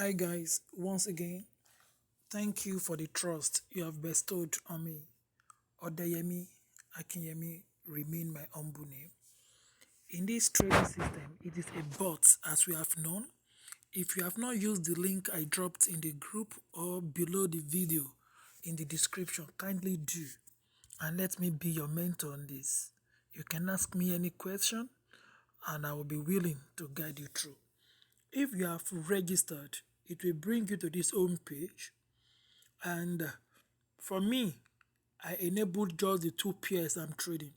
Hi guys, once again, thank you for the trust you have bestowed on me. Odeyemi Akinyemi remain my humble name. In this trading system, it is a bot as we have known. If you have not used the link I dropped in the group or below the video in the description, kindly do and let me be your mentor on this. You can ask me any question and I will be willing to guide you through. If you have registered, it will bring you to this home page, and for me, I enabled just the two pairs I'm trading.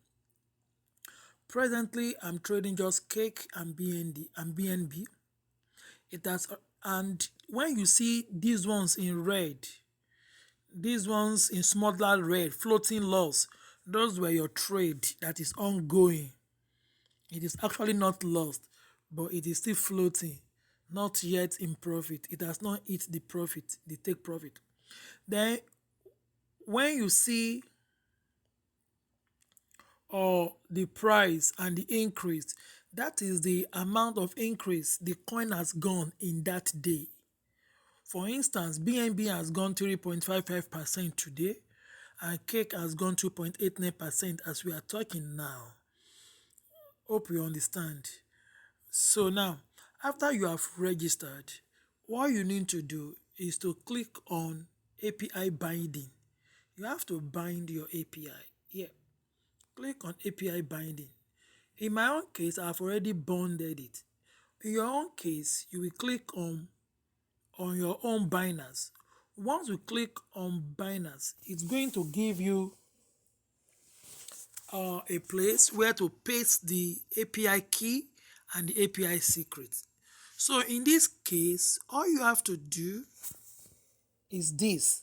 Presently, I'm trading just cake and BNB. It has and when you see these ones in red, these ones in smaller red, floating loss, those were your trade that is ongoing. It is actually not lost, but it is still floating, not yet in profit. It has not hit the profit, the take profit. Then when you see the price and the increase, that is the amount of increase the coin has gone in that day. For instance, BNB has gone 3.55% today and cake has gone 2.89% as we are talking now. Hope you understand. So now, after you have registered, what you need to do is to click on API binding. You have to bind your API. Yeah. Click on API binding. In my own case, I've already bonded it. In your own case, you will click on your own Binance. Once you click on Binance, it's going to give you a place where to paste the API key and the API secret. So in this case, all you have to do is this.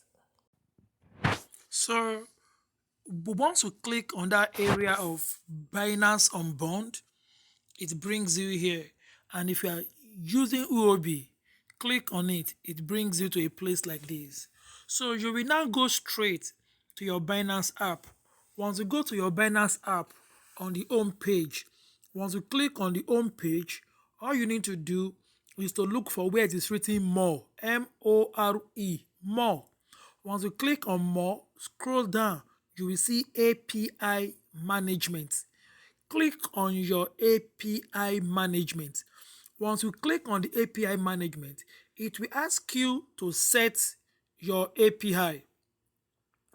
So once you click on that area of Binance on bond, it brings you here. And if you are using Huobi, click on it, it brings you to a place like this. So you will now go straight to your Binance app. Once you go to your Binance app on the home page, once you click on the home page, all you need to do is to look for where it is written more, M-O-R-E, more. Once you click on more, scroll down, you will see API management. Click on your API management. Once you click on the API management, it will ask you to set your API.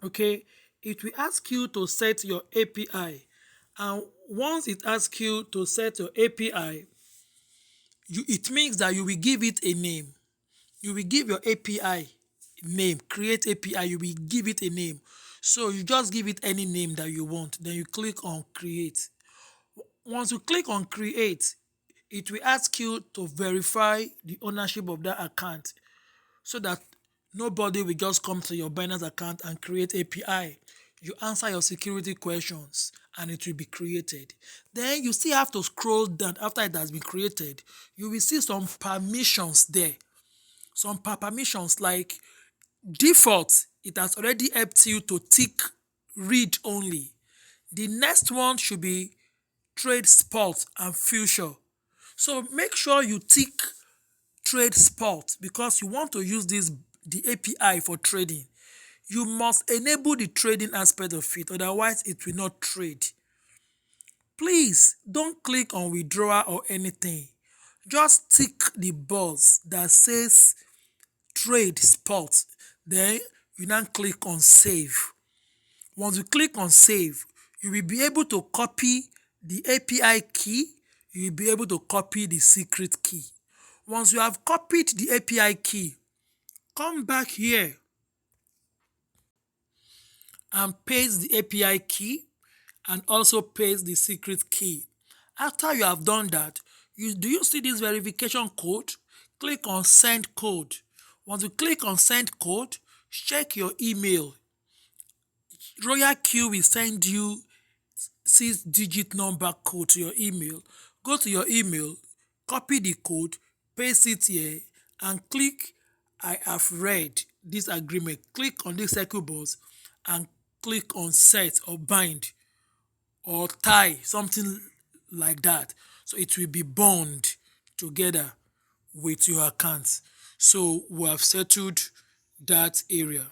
Okay, it will ask you to set your API. And once it asks you to set your API, it means that you will give it a name. You will give your API name, create API, you will give it a name. So you just give it any name that you want. Then you click on create. Once you click on create, it will ask you to verify the ownership of that account so that nobody will just come to your Binance account and create API. You answer your security questions and it will be created. Then you still have to scroll down after it has been created. You will see some permissions there. Some permissions like default, it has already helped you to tick read only. The next one should be trade spot and future. So make sure you tick trade spot because you want to use the API for trading. You must enable the trading aspect of it, otherwise it will not trade. Please don't click on withdrawal or anything. Just tick the box that says trade spot. Then you now click on save. Once you click on save, you will be able to copy the API key, you will be able to copy the secret key. Once you have copied the API key, come back here and paste the API key and also paste the secret key. After you have done that, do you see this verification code? Click on send code. Once you click on send code, check your email. Royal Q will send you 6-digit number code to your email. Go to your email, copy the code, paste it here, and click I have read this agreement. Click on this circle box and click on set or bind or tie, something like that. So it will be bound together with your account. So we have settled that area.